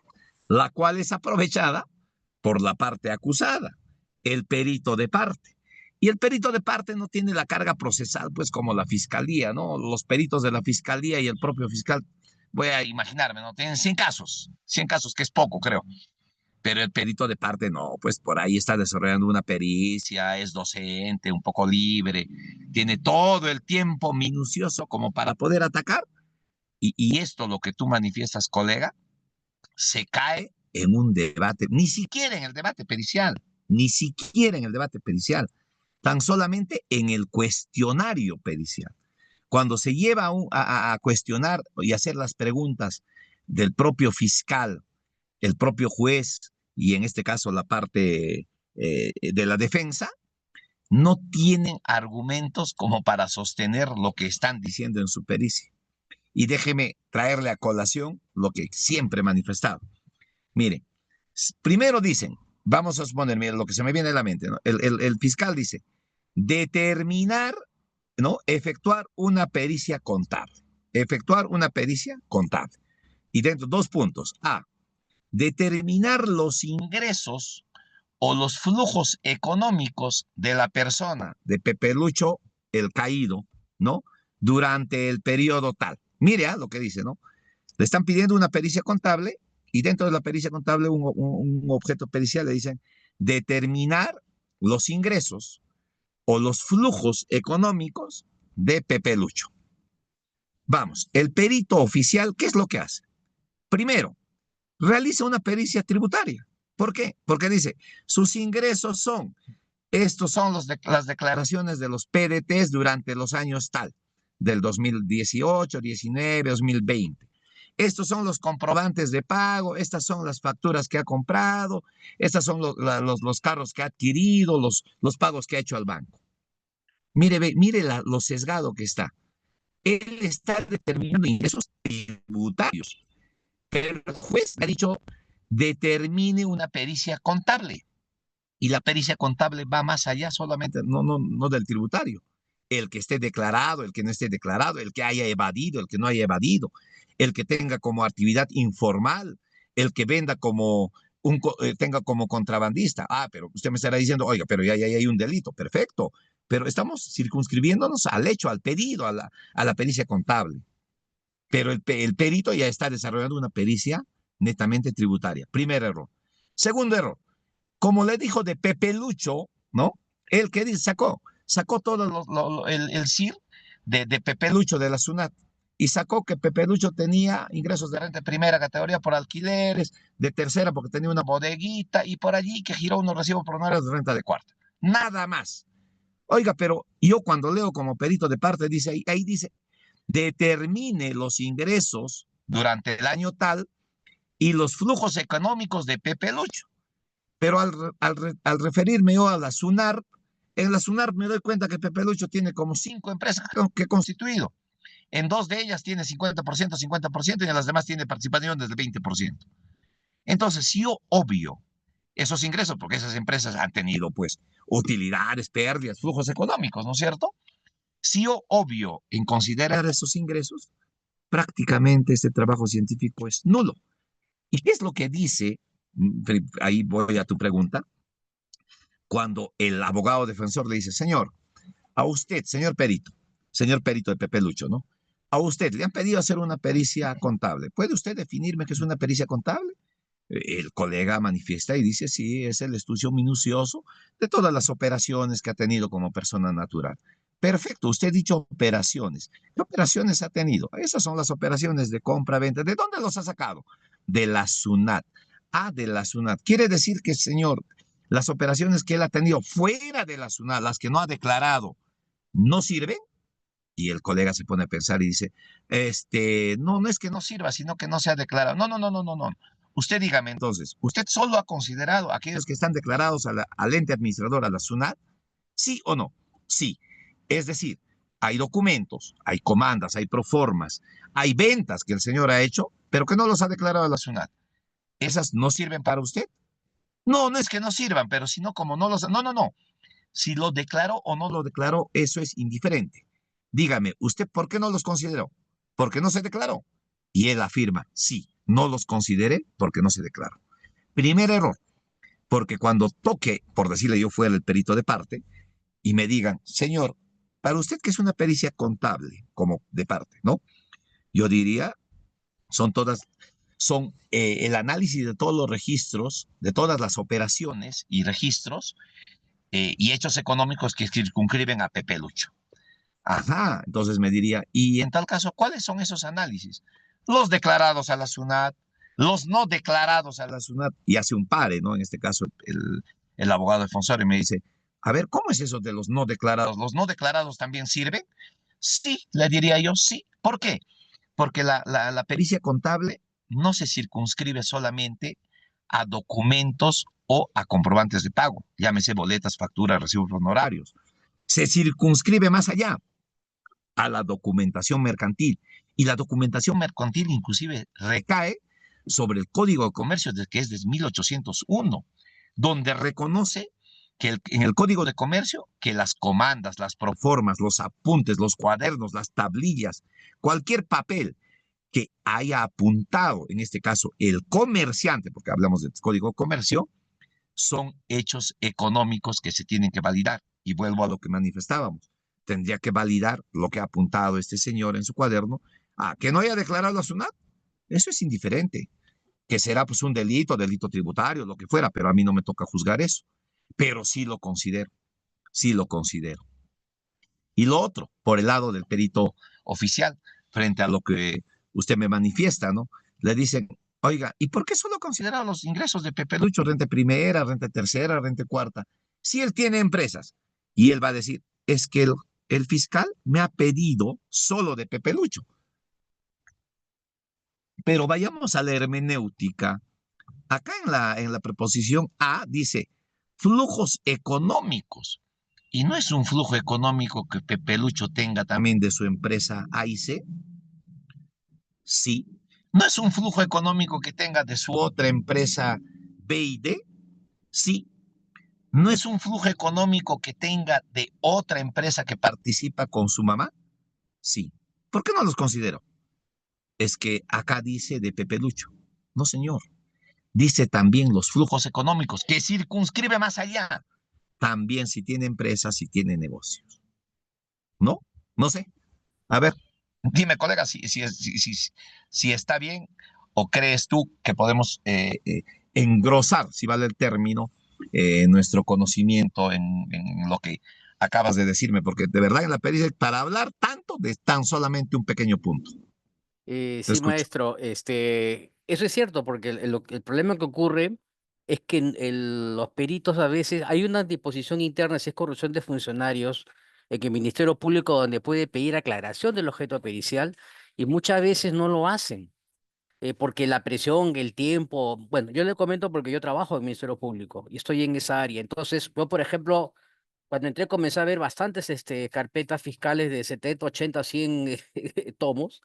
la cual es aprovechada por la parte acusada, el perito de parte. Y el perito de parte no tiene la carga procesal, pues como la fiscalía, ¿no? Los peritos de la fiscalía y el propio fiscal, voy a imaginarme, ¿no? Tienen 100 casos, que es poco, creo. Pero el perito de parte no, pues por ahí está desarrollando una pericia, es docente, un poco libre, tiene todo el tiempo minucioso como para poder atacar. Y esto, lo que tú manifiestas, colega, se cae en un debate, ni siquiera en el debate pericial, ni siquiera en el debate pericial, tan solamente en el cuestionario pericial. Cuando se lleva a cuestionar y hacer las preguntas del propio fiscal, el propio juez y en este caso la parte de la defensa, no tienen argumentos como para sostener lo que están diciendo en su pericia. Y déjeme traerle a colación lo que siempre he manifestado. Mire, primero dicen, vamos a suponer, mire, lo que se me viene a la mente, ¿no? El fiscal dice, determinar, ¿no? Efectuar una pericia contable. Efectuar una pericia contable. Y dentro, dos puntos. A, determinar los ingresos o los flujos económicos de la persona, de Pepe Lucho, el caído, ¿no? Durante el periodo tal. Mire lo que dice, ¿no? Le están pidiendo una pericia contable y dentro de la pericia contable, un objeto pericial, le dicen determinar los ingresos o los flujos económicos de Pepe Lucho. Vamos, el perito oficial, ¿qué es lo que hace? Primero, realiza una pericia tributaria. ¿Por qué? Porque dice, sus ingresos son, estos son las declaraciones de los PDTs durante los años tal, del 2018, 19, 2020. Estos son los comprobantes de pago, estas son las facturas que ha comprado, estos son los carros que ha adquirido, los pagos que ha hecho al banco. Mire lo sesgado que está. Él está determinando ingresos tributarios, pero el juez ha dicho, determine una pericia contable. Y la pericia contable va más allá solamente, no del tributario. El que esté declarado, el que no esté declarado, el que haya evadido, el que no haya evadido, el que tenga como actividad informal, el que venda como tenga como contrabandista. Ah, pero usted me estará diciendo, oiga, pero ya hay un delito. Perfecto. Pero estamos circunscribiéndonos al hecho, al pedido, a la pericia contable. Pero el perito ya está desarrollando una pericia netamente tributaria. Primer error. Segundo error, como le dijo de Pepe Lucho, ¿no? Él que dice, sacó todo el CIR de Pepe Lucho de la SUNAT y sacó que Pepe Lucho tenía ingresos de renta de primera categoría por alquileres, de tercera porque tenía una bodeguita y por allí que giró unos recibos por honorarios de renta de cuarta. Nada más. Oiga, pero yo cuando leo como perito de parte, dice ahí dice, determine los ingresos durante el año tal y los flujos económicos de Pepe Lucho. Pero al referirme yo a la SUNAR, en la SUNAR me doy cuenta que Pepe Lucho tiene como 5 empresas que he constituido. En 2 de ellas tiene 50% y en las demás tiene participaciones del 20%. Entonces, si yo obvio esos ingresos, porque esas empresas han tenido pues utilidades, pérdidas, flujos económicos, ¿no es cierto? Si yo obvio en considerar esos ingresos, prácticamente este trabajo científico es nulo. ¿Y qué es lo que dice? Ahí voy a tu pregunta. Cuando el abogado defensor le dice, señor, a usted, señor perito de Pepe Lucho, ¿no? A usted le han pedido hacer una pericia contable. ¿Puede usted definirme qué es una pericia contable? El colega manifiesta y dice, sí, es el estudio minucioso de todas las operaciones que ha tenido como persona natural. Perfecto, usted ha dicho operaciones. ¿Qué operaciones ha tenido? Esas son las operaciones de compra-venta. ¿De dónde los ha sacado? De la SUNAT. Ah, de la SUNAT. Quiere decir que, señor, las operaciones que él ha tenido fuera de la SUNAT, las que no ha declarado, ¿no sirven? Y el colega se pone a pensar y dice, no es que no sirva, sino que no se ha declarado. No. Usted dígame entonces, ¿usted solo ha considerado aquellos que están declarados al ente administrador, a la SUNAT? ¿Sí o no? Sí. Es decir, hay documentos, hay comandas, hay proformas, hay ventas que el señor ha hecho, pero que no los ha declarado a la SUNAT. ¿Esas no sirven para usted? No es que no sirvan, pero si no, como no los... No. Si lo declaró o no lo declaró, eso es indiferente. Dígame, ¿usted por qué no los consideró? Porque no se declaró. Y él afirma, sí, no los consideré porque no se declaró. Primer error, porque cuando toque, por decirle yo fuera el perito de parte, y me digan, señor, para usted que es una pericia contable, como de parte, ¿no? Yo diría, son el análisis de todos los registros, de todas las operaciones y registros y hechos económicos que circunscriben a Pepe Lucho. Ajá, entonces me diría, y en tal caso, ¿cuáles son esos análisis? Los declarados a la SUNAT, los no declarados a la SUNAT, y hace un pare, ¿no? En este caso, el abogado defensor y me dice, a ver, ¿cómo es eso de los no declarados? ¿Los no declarados también sirven? Sí, le diría yo, sí. ¿Por qué? Porque la pericia contable no se circunscribe solamente a documentos o a comprobantes de pago, llámese boletas, facturas, recibos honorarios. Se circunscribe más allá a la documentación mercantil. Y la documentación mercantil inclusive recae sobre el Código de Comercio que es de 1801, donde reconoce que en el Código de Comercio que las comandas, las proformas, los apuntes, los cuadernos, las tablillas, cualquier papel que haya apuntado, en este caso el comerciante, porque hablamos del Código de Comercio, son hechos económicos que se tienen que validar. Y vuelvo a lo que manifestábamos. Tendría que validar lo que ha apuntado este señor en su cuaderno. Que no haya declarado la SUNAT, eso es indiferente. Que será pues un delito tributario, lo que fuera, pero a mí no me toca juzgar eso. Pero sí lo considero. Y lo otro, por el lado del perito oficial, frente a lo que usted me manifiesta, ¿no? Le dicen, Oiga, ¿y por qué solo considerar los ingresos de Pepe Lucho, renta primera, renta tercera, renta cuarta? Si él tiene empresas y él va a decir, es que el fiscal me ha pedido solo de Pepe Lucho. Pero vayamos a la hermenéutica. Acá en la preposición a dice flujos económicos. Y no es un flujo económico que Pepe Lucho tenga también de su empresa A y C. Sí. No es un flujo económico que tenga de su otra empresa B y D. Sí. No es un flujo económico que tenga de otra empresa que participa con su mamá. Sí. ¿Por qué no los considero? Es que acá dice de Pepe Lucho. No, señor. Dice también los flujos económicos, que circunscribe más allá. También si tiene empresas, si tiene negocios. ¿No? No sé. A ver, dime, colega, si está bien o crees tú que podemos engrosar, si vale el término, nuestro conocimiento en lo que acabas de decirme, porque de verdad en la pericia, para hablar tanto de tan solamente un pequeño punto. Te Sí, escucho. maestro, eso es cierto, porque el problema que ocurre es que los peritos a veces hay una disposición interna, si es corrupción de funcionarios, en que el Ministerio Público donde puede pedir aclaración del objeto pericial y muchas veces no lo hacen, porque la presión, el tiempo, bueno, yo le comento porque yo trabajo en el Ministerio Público y estoy en esa área. Entonces, yo, por ejemplo, cuando entré comencé a ver bastantes carpetas fiscales de 70, 80, 100 tomos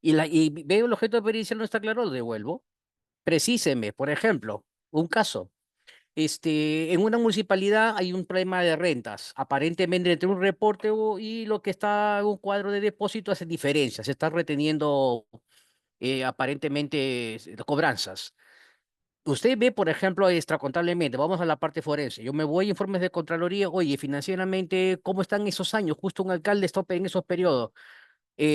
y veo el objeto de pericia no está claro, lo devuelvo. Precíseme, por ejemplo, un caso. En una municipalidad hay un problema de rentas. Aparentemente entre un reporte y lo que está en un cuadro de depósito hace diferencia. Se están reteniendo aparentemente cobranzas. Usted ve, por ejemplo, extracontablemente, vamos a la parte forense. Yo me voy a informes de Contraloría, oye, financieramente, ¿cómo están esos años? Justo un alcalde está en esos periodos.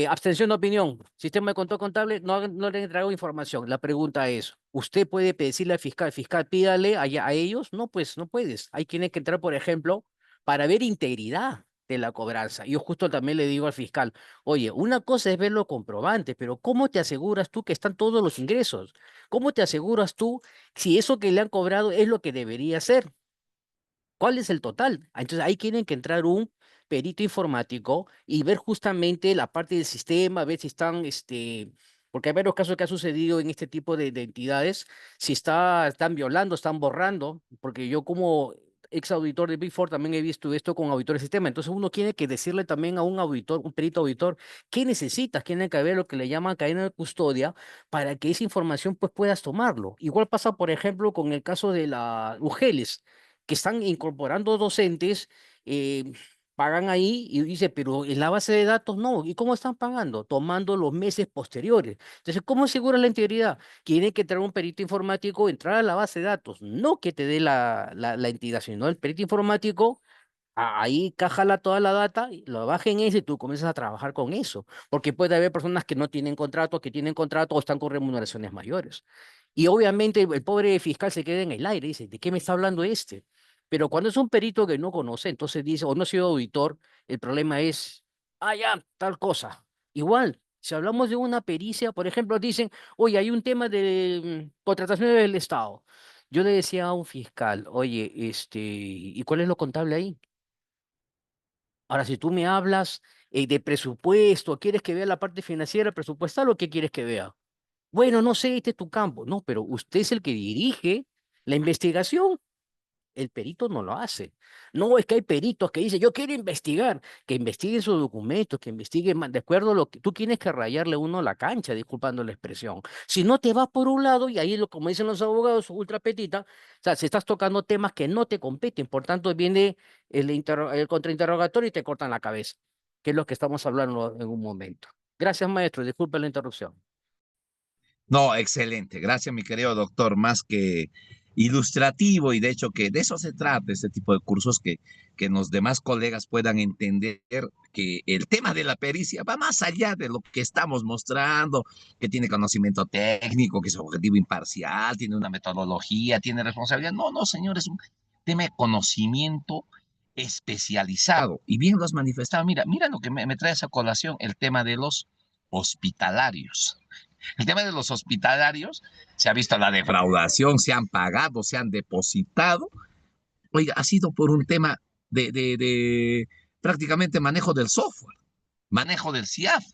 Abstención de opinión. Sistema de control contable, no le entrego información. La pregunta es, ¿usted puede decirle al fiscal, pídale a ellos? No, pues no puedes. Ahí tiene que entrar, por ejemplo, para ver integridad de la cobranza. Yo justo también le digo al fiscal, oye, una cosa es ver los comprobantes, pero ¿cómo te aseguras tú que están todos los ingresos? ¿Cómo te aseguras tú si eso que le han cobrado es lo que debería ser? ¿Cuál es el total? Entonces ahí tienen que entrar un perito informático y ver justamente la parte del sistema, ver si están, porque hay varios casos que ha sucedido en este tipo de entidades, si están violando, están borrando, porque yo como ex auditor de Big Four también he visto esto con auditores de sistema, entonces uno tiene que decirle también a un auditor, un perito auditor, qué necesitas, tiene que haber lo que le llaman cadena de custodia para que esa información pues puedas tomarlo. Igual pasa, por ejemplo, con el caso de la UGELES que están incorporando docentes, pagan ahí y dice, pero en la base de datos no. ¿Y cómo están pagando? Tomando los meses posteriores. Entonces, ¿cómo asegura la integridad? Tiene que traer un perito informático, entrar a la base de datos, no que te dé la entidad, sino el perito informático. Ahí cájala toda la data, lo bajen eso y tú comienzas a trabajar con eso, porque puede haber personas que no tienen contrato, que tienen contrato o están con remuneraciones mayores. Y obviamente el pobre fiscal se queda en el aire, dice, ¿de qué me está hablando este? Pero cuando es un perito que no conoce, entonces dice, o no ha sido auditor, el problema es, ya, tal cosa. Igual, si hablamos de una pericia, por ejemplo, dicen, oye, hay un tema de contratación del Estado. Yo le decía a un fiscal, oye, ¿y cuál es lo contable ahí? Ahora, si tú me hablas de presupuesto, quieres que vea la parte financiera, presupuestal, ¿o qué quieres que vea? Bueno, no sé, este es tu campo. No, pero usted es el que dirige la investigación. El perito no lo hace. No, es que hay peritos que dicen, yo quiero investigar, que investiguen sus documentos, que investiguen de acuerdo a lo que tú tienes que rayarle uno la cancha, disculpando la expresión. Si no te vas por un lado, y ahí, como dicen los abogados, ultra petita, o sea, si estás tocando temas que no te competen, por tanto viene el contrainterrogatorio y te cortan la cabeza, que es lo que estamos hablando en un momento. Gracias, maestro, disculpe la interrupción. No, excelente. Gracias, mi querido doctor. Más que ilustrativo y de hecho que de eso se trata este tipo de cursos que los demás colegas puedan entender que el tema de la pericia va más allá de lo que estamos mostrando, que tiene conocimiento técnico, que es objetivo imparcial, tiene una metodología, tiene responsabilidad. No, no, señor, es un tema de conocimiento especializado. Y bien lo has manifestado. Mira lo que me trae esa colación, el tema de los hospitalarios. El tema de los hospitalarios, se ha visto la defraudación, se han pagado, se han depositado. Oiga, ha sido por un tema de prácticamente manejo del software, manejo del CIAF,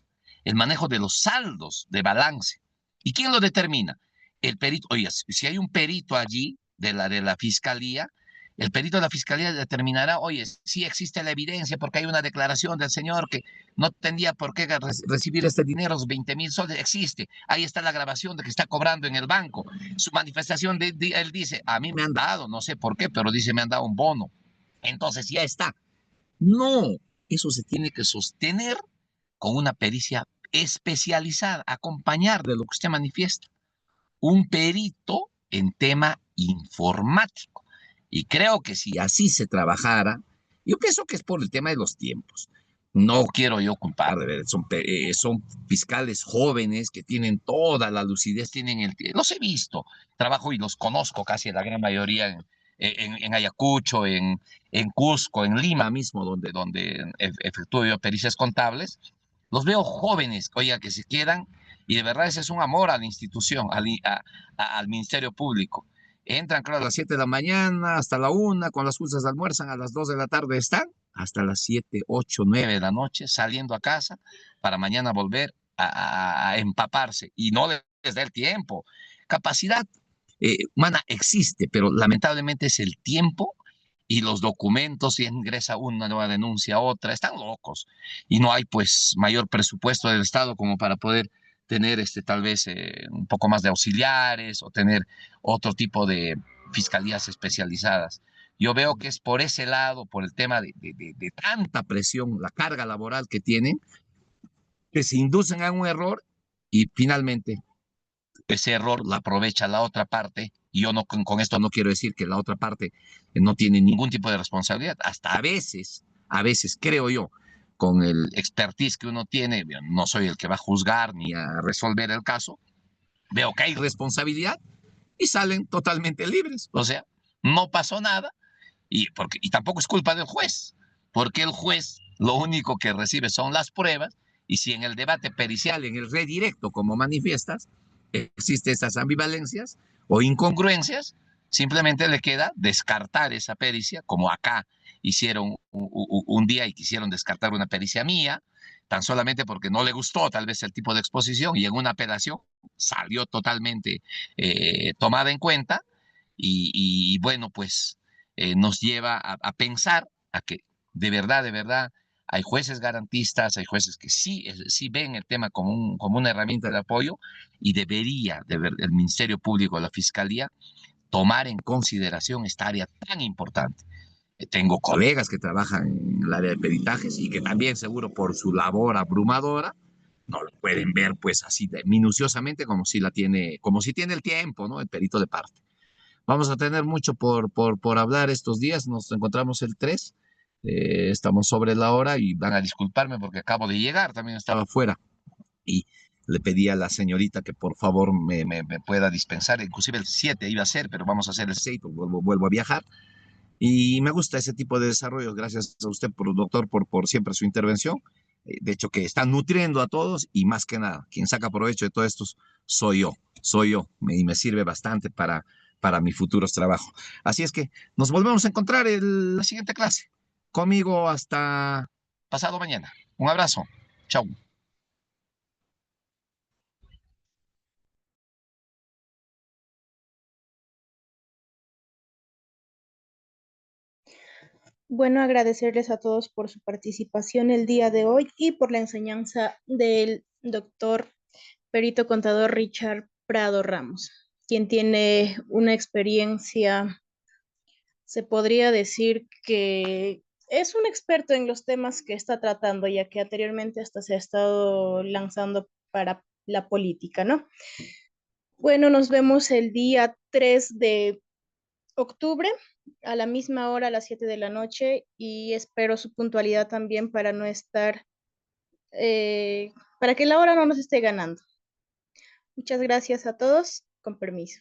el manejo de los saldos de balance. ¿Y quién lo determina? El perito. Oiga, si hay un perito allí de la fiscalía, el perito de la fiscalía determinará, oye, sí existe la evidencia porque hay una declaración del señor que no tendría por qué recibir este dinero, los 20,000 soles, existe. Ahí está la grabación de que está cobrando en el banco. Su manifestación, él dice, a mí me han dado, no sé por qué, pero dice, me han dado un bono. Entonces ya está. No, eso se tiene que sostener con una pericia especializada, acompañar de lo que usted manifiesta, un perito en tema informático. Y creo que si así se trabajara, yo pienso que es por el tema de los tiempos. No quiero yo culpar, son fiscales jóvenes que tienen toda la lucidez, los he visto, trabajo y los conozco casi la gran mayoría en Ayacucho, en Cusco, en Lima mismo, donde efectúo yo pericias contables. Los veo jóvenes, oiga, que se quedan, y de verdad ese es un amor a la institución, al Ministerio Público. Entran, claro, a las 7 de la mañana, hasta la 1, con las justas almuerzan, a las 2 de la tarde están, hasta las 7, 8, 9 de la noche, saliendo a casa para mañana volver a empaparse. Y no les da el tiempo. Capacidad humana existe, pero lamentablemente es el tiempo y los documentos, y ingresa una nueva denuncia, otra, están locos. Y no hay pues mayor presupuesto del Estado como para poder tener tal vez un poco más de auxiliares o tener otro tipo de fiscalías especializadas. Yo veo que es por ese lado, por el tema de tanta presión, la carga laboral que tienen, que se inducen a un error y finalmente ese error la aprovecha la otra parte. Y yo no, con esto no quiero decir que la otra parte no tiene ningún tipo de responsabilidad. Hasta a veces creo yo, con el expertise que uno tiene, no soy el que va a juzgar ni a resolver el caso, veo que hay responsabilidad y salen totalmente libres. O sea, no pasó nada y tampoco es culpa del juez, porque el juez lo único que recibe son las pruebas y si en el debate pericial, en el redirecto, como manifiestas, existen estas ambivalencias o incongruencias, simplemente le queda descartar esa pericia, como acá hicieron un día y quisieron descartar una pericia mía, tan solamente porque no le gustó tal vez el tipo de exposición y en una apelación salió totalmente tomada en cuenta y bueno, pues nos lleva a pensar a que de verdad, hay jueces garantistas, hay jueces que sí ven el tema como una herramienta de apoyo y debería el Ministerio Público, la Fiscalía, tomar en consideración esta área tan importante. Tengo colegas que trabajan en el área de peritajes y que también seguro por su labor abrumadora no lo pueden ver pues así minuciosamente como si tiene el tiempo, ¿no? El perito de parte. Vamos a tener mucho por hablar estos días. Nos encontramos el 3. Estamos sobre la hora y van a disculparme porque acabo de llegar. También estaba afuera y le pedí a la señorita que por favor me pueda dispensar. Inclusive el 7 iba a ser, pero vamos a hacer el 6, pues vuelvo a viajar. Y me gusta ese tipo de desarrollo. Gracias a usted, doctor, por siempre su intervención. De hecho, que está nutriendo a todos y más que nada, quien saca provecho de todo esto soy yo, y me sirve bastante para mis futuros trabajos. Así es que nos volvemos a encontrar en la siguiente clase. Conmigo hasta pasado mañana. Un abrazo. Chao. Bueno, agradecerles a todos por su participación el día de hoy y por la enseñanza del doctor perito contador Richard Prado Ramos, quien tiene una experiencia, se podría decir que es un experto en los temas que está tratando, ya que anteriormente hasta se ha estado lanzando para la política, ¿no? Bueno, nos vemos el día 3 de octubre a la misma hora, a las 7 de la noche, y espero su puntualidad también para no estar, para que la hora no nos esté ganando. Muchas gracias a todos. Con permiso.